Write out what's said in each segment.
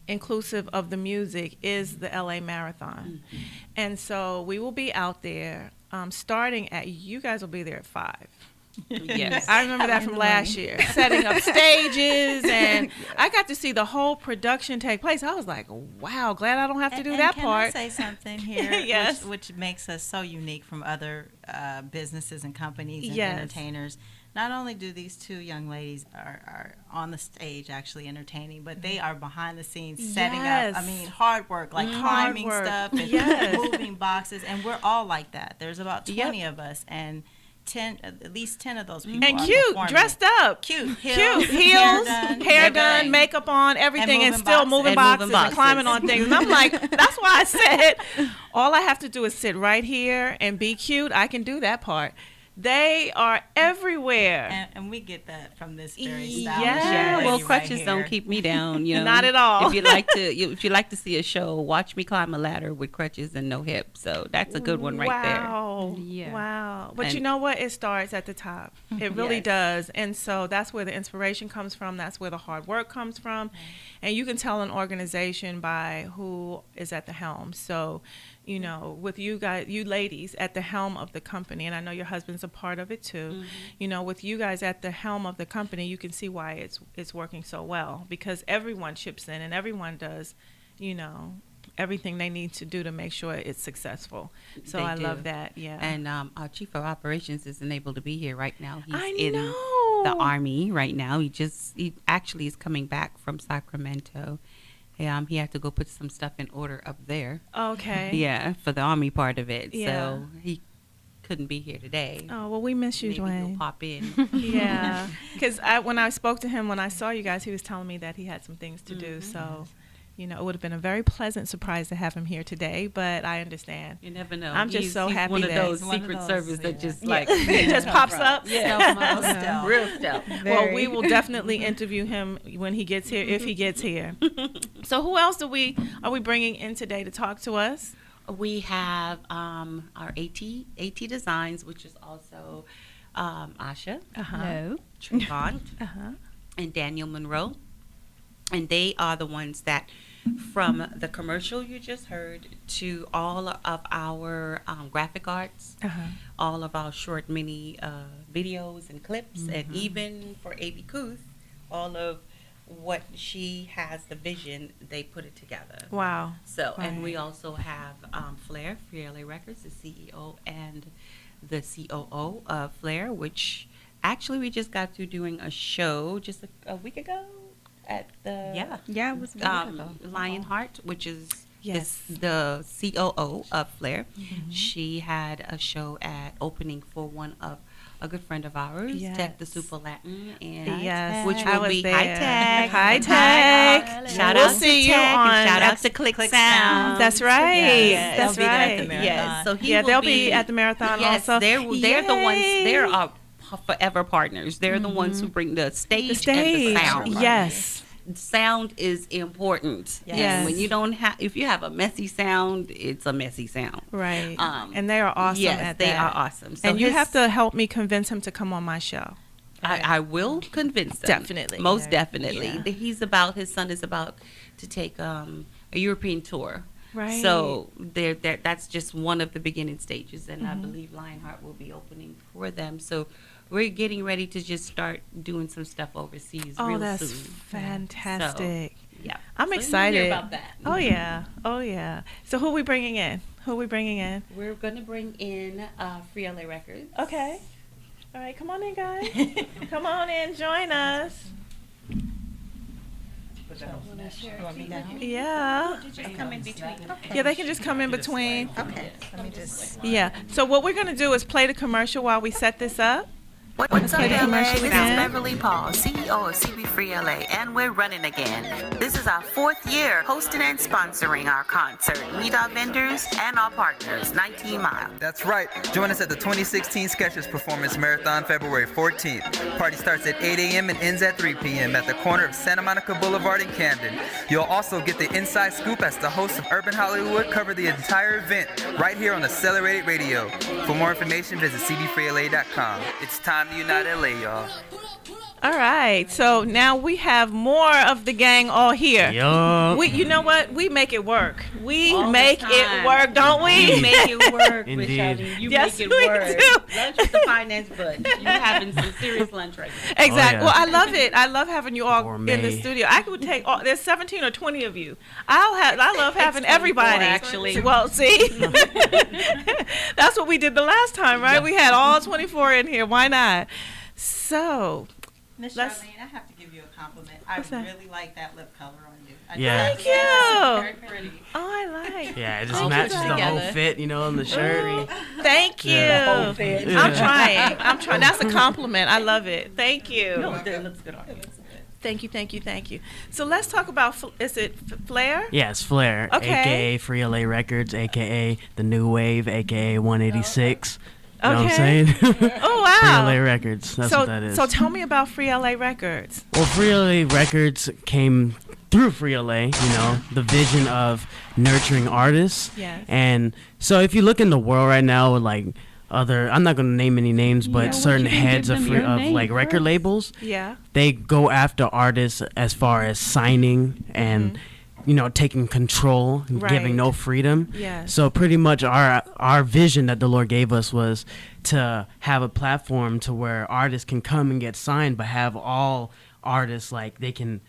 inclusive of the music, is the LA Marathon. And so we will be out there starting at, you guys will be there at 5. Yes. I remember that from last year, setting up stages, and I got to see the whole production take place. I was like, wow, glad I don't have to do that part. Can I say something here? Yes. Which makes us so unique from other businesses and companies and Yes. entertainers. Not only do these two young ladies are on the stage actually entertaining, but they are behind the scenes setting Yes. up. I mean, hard work, like Hard climbing work. stuff and Yes. moving boxes, and we're all like that. There's about 20 of us, and at least 10 of those people And are cute, performing. dressed up. Cute, Heels, hair done, done, makeup on, everything, and moving still boxes. moving And boxes, moving and climbing boxes. on things. And I'm like, that's why I said, all I have to do is sit right here and be cute. I can do that part. They are everywhere. And we get that from this very Yes. stylish Yeah, young Well, lady crutches right don't here. keep me down. You know, Not at all. If you like to see a show, watch me climb a ladder with crutches and no hips. So that's a good one right there. Wow. Yeah. Wow. But And- you know what? It starts at the top. It really Yes. does. And so that's where the inspiration comes from. That's where the hard work comes from. And you can tell an organization by who is at the helm. So, you know, with you guys, you ladies at the helm of the company, and I know your husband's a part of it too. You know, with you guys at the helm of the company, you can see why it's working so well, because everyone chips in and everyone does, you know, everything they need to do to make sure it's successful. So They I do. love that. Yeah. And our chief of operations isn't able to be here right now. He's I in know. the Army right now. He actually is coming back from Sacramento. He had to go put some stuff in order up there. Okay. Yeah, for the Army part of it. Yeah. So he couldn't be here today. Oh, well, we miss you, Maybe he'll Dwayne. pop in. Yeah. Because when I spoke to him, when I saw you guys, he was telling me that he had some things to do. So, you know, it would have been a very pleasant surprise to have him here today, but I understand. You never know. I'm just so he's happy one that- of those He's one of Secret those, Service that yeah. just like it just pops up. Yeah. Real stuff. Well, we will definitely interview him when he gets here, if he gets here. So who else are we bringing in today to talk to us? We have our AT Designs, which is also Asha, Uh-huh. Trevon, Uh-huh. and Daniel Monroe. And they are the ones that, from the commercial you just heard to all of our graphic arts, Uh-huh. all of our short mini videos and clips, and even for A.B. Kuth, all of what she has the vision, they put it together. Wow. So, and we Right. also have Flair, FreeLA Records, the CEO and the COO of Flair, which actually we just got through doing a show just a week ago at the Yeah. It was Lionheart, which is Yes. the COO of Flair. She had a show at opening for one of a good friend of ours, Yes. Tech the Super Latin, and Yes. which I will was be there. High Tech. High Tech. Shout We'll out see to you Tech on- and shout out to Click Sound. That's right. Yes. That's They'll be there at right. the marathon. Yes, so he Yeah, will they'll be at the marathon yes, also. they're the ones. Yay. They're our forever partners. They're the ones who bring the stage, The stage. and the sound. Yes. Sound is important. Yes. Yes. When you don't have, if you have a messy sound, it's a messy sound. Right. Um, And they are awesome yes, at they that. are awesome. So And you his- have to help me convince him to come on my show. I will convince them. Definitely. Most Yeah. definitely. Yeah. His son is about to take a European tour. Right. So that's just one of the beginning stages, and Mm-hmm. I believe Lionheart will be opening for them. So we're getting ready to just start doing some stuff overseas Oh, real that's soon. fantastic. Yeah. I'm So you'll excited. hear about that. Oh, yeah. Oh, yeah. So who are we bringing in? We're going to bring in FreeLA Records. Okay. All right, come on in, guys. Come on in, join us. Yeah. Come in between. Yeah, they can just come in between. Okay. Let me just. Yeah. So what we're going to do is play the commercial while we set this up. What's up, play the LA? commercial This is again. Beverly Paul, CEO of CBFreeLA, and we're running again. This is our 4th year hosting and sponsoring our concert. Meet our vendors and our partners, 19 Mile. That's right. Join us at the 2016 Sketchers Performance Marathon, February 14th. Party starts at 8 a.m. and ends at 3 p.m. at the corner of Santa Monica Boulevard in Camden. You'll also get the inside scoop as the hosts of Urban Hollywood cover the entire event right here on Accelerated Radio. For more information, visit cbfreela.com. It's time time to unite LA, y'all. All right, so now we have more of the gang all here. Yo. You know what? We make it work. We All the make it time. work, don't we? You make it work, Miss Indeed. Charline. You Yes, make it we work. do. Lunch with the finance bunch. You having some serious lunch right now. Exactly. Oh, yeah. Well, I love it. I love having you all in the Gourmet. studio. I could take all. There's 17 or 20 of you. I love having 24, everybody. actually. Well, see, that's what we did the last time, right? We had all 24 in here. Why not? So, Miss Let's- Charline, I have to give you a compliment. I What's that? really like that lip color on you. I Yeah. thank you. Very pretty. Oh, I like. Yeah, it just I'll matches put the that whole together. fit, you know, on the shirt. Thank you. Yeah. I'm trying. That's a compliment. I love it. Thank you. No, it looks good on you. Thank you. Thank you. Thank you. So let's talk about. Is it Flair? Yeah, it's Flair, Okay. aka Free LA Records, aka The New Wave, aka 186. You know what I'm Okay. saying? Oh wow. Free LA Records, that's so, what that is. So tell me about Free LA Records. Well, Free LA Records came through Free LA, you know, the vision of nurturing artists. Yes. And so if you look in the world right now with like other, I'm not going to name any names, but Yeah, certain well, you can heads give of, them your of name like record first. labels, Yeah. they go after artists as far as signing and you know taking control and Right. giving no freedom. Yes. So pretty much our vision that the Lord gave us was to have a platform to where artists can come and get signed, but have all artists like they can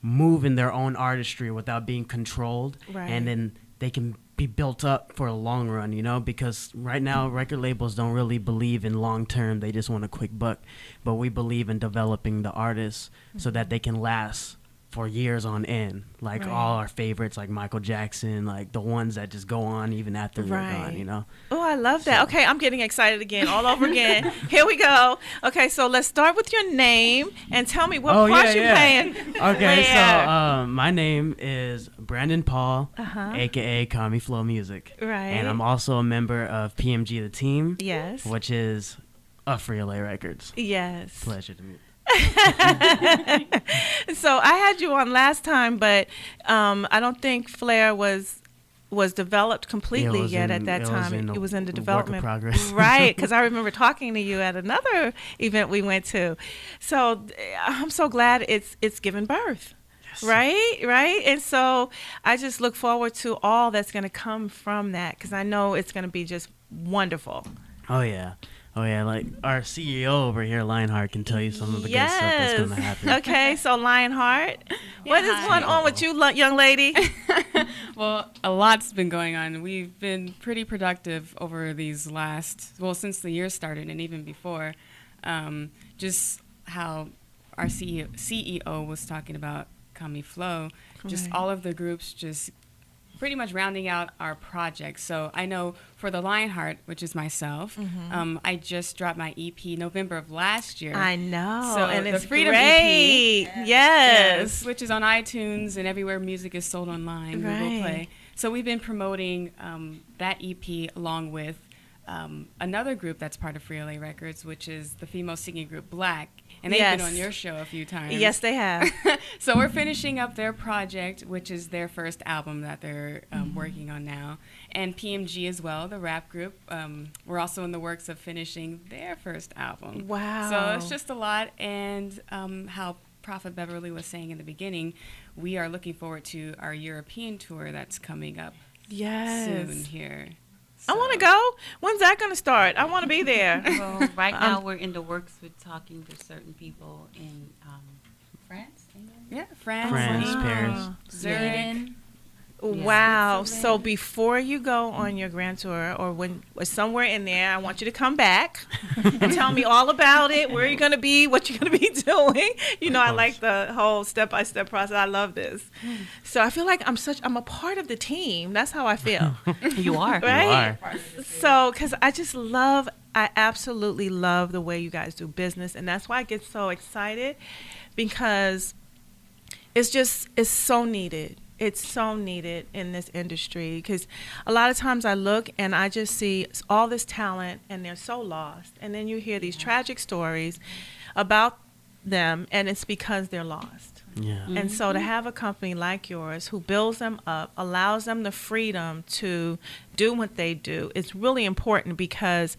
move in their own artistry without being controlled, Right. and then they can be built up for a long run, you know, because right now record labels don't really believe in long term. They just want a quick buck, but we believe in developing the artists so that they can last for years on end, like Right. all our favorites like Michael Jackson, like the ones that just go on even after they're Right. gone, you know. Oh, I love that. Okay, I'm getting excited again, all over again. Here we go. Okay, so let's start with your name and tell me what part you playing. Okay, where. so my name is Brandon Paul, Uh-huh. aka Call Me Flow Music, Right. and I'm also a member of PMG the Team, Yes. which is a Free LA Records. Yes. Pleasure to meet. So I had you on last time, but I don't think Flair was developed completely was yet in- at that it was time. in It was in the work of development, progress. right? Because I remember talking to you at another event we went to. So I'm so glad it's given birth. Right. And so I just look forward to all that's going to come from that, because I know it's going to be just wonderful. Oh yeah. Like our CEO over here, Lionheart, can tell you some of the good stuff that's going to happen. Okay, so Lionheart, what is going on with you, young lady? Well, a lot's been going on. We've been pretty productive over these since the year started and even before. Just how our CEO was talking about Kami Flow, just Right. all of the groups just pretty much rounding out our projects. So I know for the Lionheart, which is myself, I just dropped my EP November of last year. I know, So and the it's Freedom great. EP. Yes. Which is on iTunes and everywhere music is sold online, Google Right. Play. So we've been promoting that EP along with another group that's part of Free LA Records, which is the female singing group Black. And they've been Yes. on your show a few times. Yes, they have. So we're finishing up their project, which is their first album that they're working on now. And PMG as well, the rap group. We're also in the works of finishing their first album. Wow. So it's just a lot. And how Prophet Beverly was saying in the beginning, we are looking forward to our European tour that's coming up Yes. soon here. I want to go. When's that going to start? I want to be there. Well, right now we're in the works with talking to certain people in France, England, Yeah, France, France, wow. Paris. Zurich. Wow. So Switzerland. before you go on your grand tour, or when or somewhere in there, I want you to come back and tell me all about it, where you're going to be, what you're going to be doing. You know, I like the whole step-by-step process. I love this. So I feel like I'm a part of the team. That's how I feel. You are. Right? are. So, because I absolutely love the way you guys do business. And that's why I get so excited, because it's so needed. It's so needed in this industry, because a lot of times I look and I just see all this talent and they're so lost. And then you hear these tragic stories about them, and it's because they're lost. Yeah. And so to have a company like yours who builds them up, allows them the freedom to do what they do, it's really important, because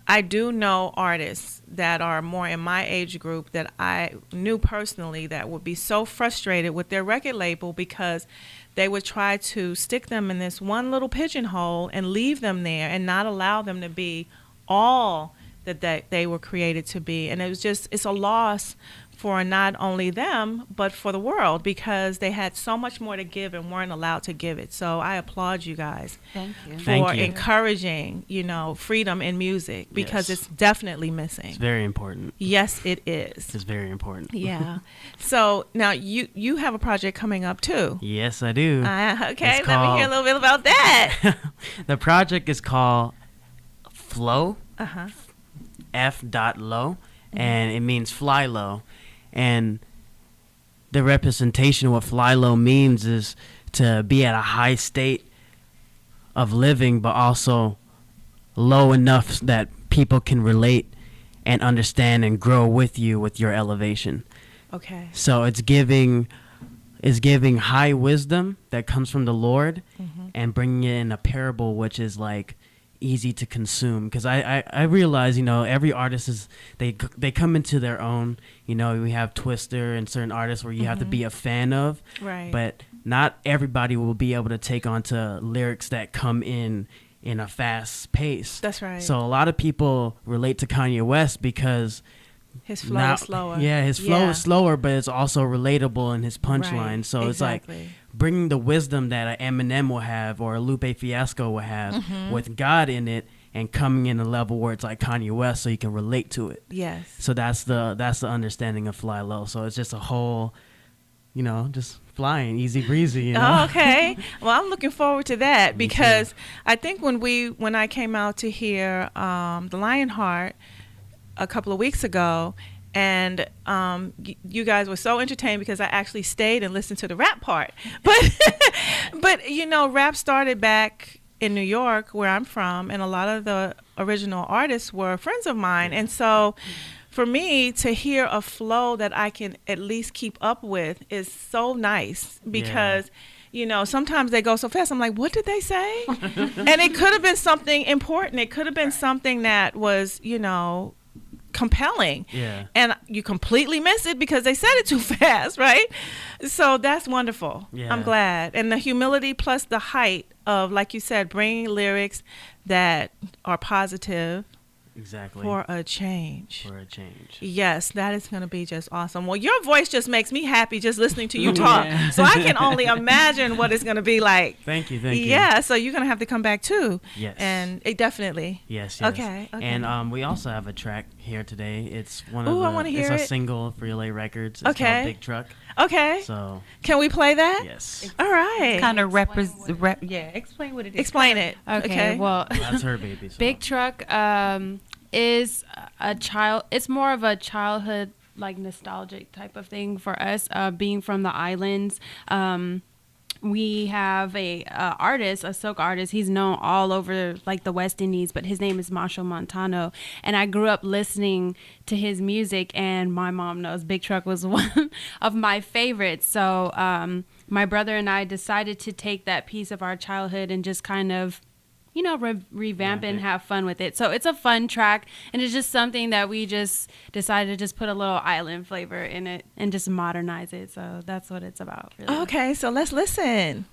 I do know artists that are more in my age group that I knew personally that would be so frustrated with their record label because they would try to stick them in this one little pigeonhole and leave them there and not allow them to be all that they were created to be. And it's a loss for not only them, but for the world, because they had so much more to give and weren't allowed to give it. So I applaud you guys Thank you. for Thank you. encouraging, because in music, because Yes. it's definitely missing. It's very important. Yes, it is. It's very important. Yeah. So now you have a project coming up too. Yes, I do. Okay, It's let me hear a little bit about that. The project is called Flow, Uh-huh. F.low, and it means fly low. And the representation of what fly low means is to be at a high state of living, but also low enough that people can relate and understand and grow with you with your elevation. Okay. So it's giving high wisdom that comes from the Lord, and bringing it in a parable which is like easy to consume. Because I realize, every artist they come into their own. We have Twister and certain artists where you have to be a fan of, Right. but not everybody will be able to take on to lyrics that come in a fast pace. That's right. So a lot of people relate to Kanye West because His flow is slower. yeah, his flow is slower, but it's also relatable in his punchline. Right, So it's like exactly. bringing the wisdom that an Eminem will have or a Lupe Fiasco will have with God in it, and coming in a level where it's like Kanye West, so you can relate to it. Yes. So that's the understanding of fly low. So it's just a whole, just flying easy breezy. Oh, okay. Well, I'm looking forward to that because I think when I came out to hear the Lionheart a couple of weeks ago, and you guys were so entertained because I actually stayed and listened to the rap part. But rap started back in New York, where I'm from, and a lot of the original artists were friends of mine, and so for me to hear a flow that I can at least keep up with is so nice because sometimes they go so fast. I'm like, what did they say? And it could have been something important. It could have been something that was, compelling. Yeah. And you completely miss it because they said it too fast, right? So that's wonderful. Yeah. I'm glad. And the humility plus the height of, like you said, bringing lyrics that are positive Exactly. for a change. For a change. Yes, that is going to be just awesome. Well, your voice just makes me happy just listening to you talk. So I can only imagine what it's going to be like. Thank you. Yeah, so you're going to have to come back too. Yes. And definitely. Yes. Okay. And we also have a track here today. It's one of Ooh, I wanna it's hear a it. single for FreeLA Records. It's Okay. called Big Truck. Okay. So Can we play that? yes, All right. Kind of explain what it is. Explain it. Okay, well, that's her baby. So. Big Truck is a child. It's more of a childhood, like nostalgic type of thing for us. Being from the islands, we have a artist, a soca artist. He's known all over like the West Indies, but his name is Marshall Montano. And I grew up listening to his music, and my mom knows Big Truck was one of my favorites. So my brother and I decided to take that piece of our childhood and just kind of revamp it and have fun with it. So it's a fun track, and it's just something that we just decided to just put a little island flavor in it and just modernize it. So that's what it's about, really. Okay, so let's listen.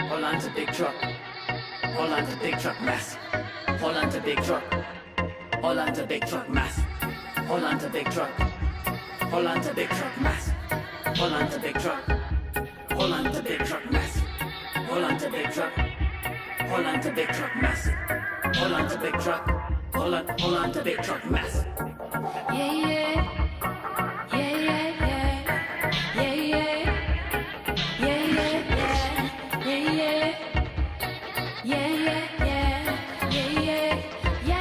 Hold on to Big Truck. Hold on to Big Truck mass. Hold on to Big Truck. Hold on to Big Truck mass. Hold on to Big Truck. Hold on to Big Truck mass. Hold on to Big Truck. Hold on to Big Truck mass. Hold on to Big Truck. Hold on to Big Truck mass. Hold on to Big Truck. Hold on to Big Truck mass. Yeah, yeah. Yeah, yeah, yeah. Yeah, yeah. Yeah, yeah, yeah. Yeah, yeah. Yeah, yeah, yeah. Yeah, yeah. Yeah.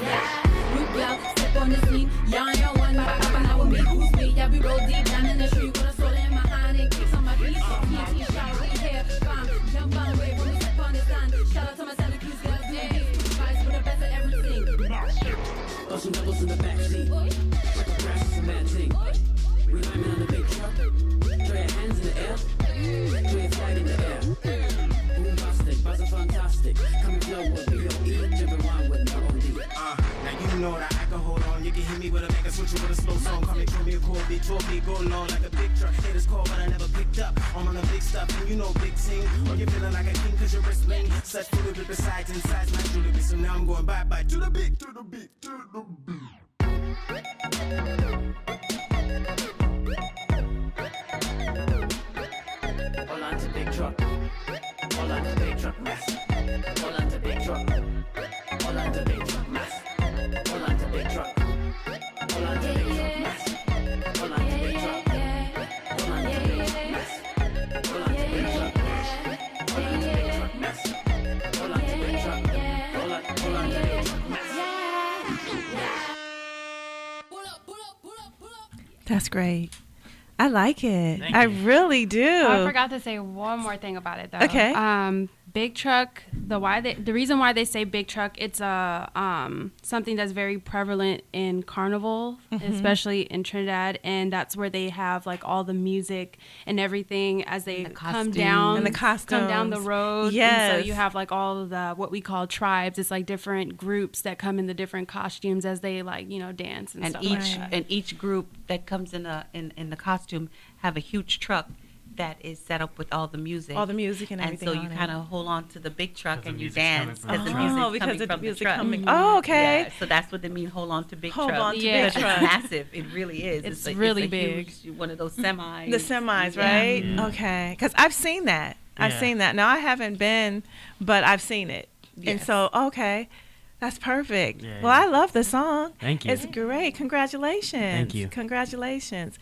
Yeah. Root blouse, step on the scene. Y'all ain't one, but up and out with me. Who's me? Yeah, we roll deep down in the street with a soul in my hand and kicks on my feet. TNT Charline here, bam. Jump on the way when we step on the stand. Shout out to my Santa Cruz girls, yeah. Vibes for the best of everything. Got some doubles in the backseat. Like a grass is a mad thing. We climbing on the big truck. Throw your hands in the air. Throw your flag in the air. Bombastic, buzzer fantastic. Coming flow with B.O.E. Driven wine with no OD. Now you know that I can hold on. You can hit me with a mega switch with a slow song. Come and throw me a cold beat, throw me go long like a big truck. Haters call, but I never picked up. I'm on the big stuff, and you know big team. Or you're feeling like a king cause you're wrestling. Such food with the sides and sides like jewelry. So now I'm going bye-bye to the beat, to the beat, to the beat. Hold on to big truck. Hold on to big truck mess. Hold on to big truck. Hold on to big truck mess. Hold on to big truck. Hold on to big truck mess. Hold on to big truck. Hold on to big truck mess. Hold on to big truck. Hold on to big truck mess. Hold on to big truck. Hold on to big truck mess. That's great. I like it. Thank I you. really do. I forgot to say one more thing about it though. Okay. Big truck. The reason why they say big truck, it's something that's very prevalent in Carnival, especially in Trinidad, and that's where they have like all the music and everything as they the come costumes. down And the come down the costumes. road. Yes. And so you have like all of the what we call tribes. It's like different groups that come in the different costumes as they like dance and, And stuff each like that. and each group that comes in the costume have a huge truck that is set up with all the music. All the music and And everything so you on it. kind of hold on to the big truck 'Cause the and you music's coming dance from the because the truck. music's Oh, because coming of the from music the truck. coming. Oh, okay. Yeah, so that's what they mean. Hold on to big Hold truck. on to Yeah. big Because truck. it's massive. It really is. It's a really it's a big. Huge, one of those semis. The semis, Yeah. right? Yeah. Okay. Because I've seen that. I've Yeah. seen that. Now, I haven't been, but I've seen it. And Yes. so, okay. That's perfect. Yeah, Well, yeah. I love the song. Thank you. It's great. Congratulations. Thank you. Congratulations.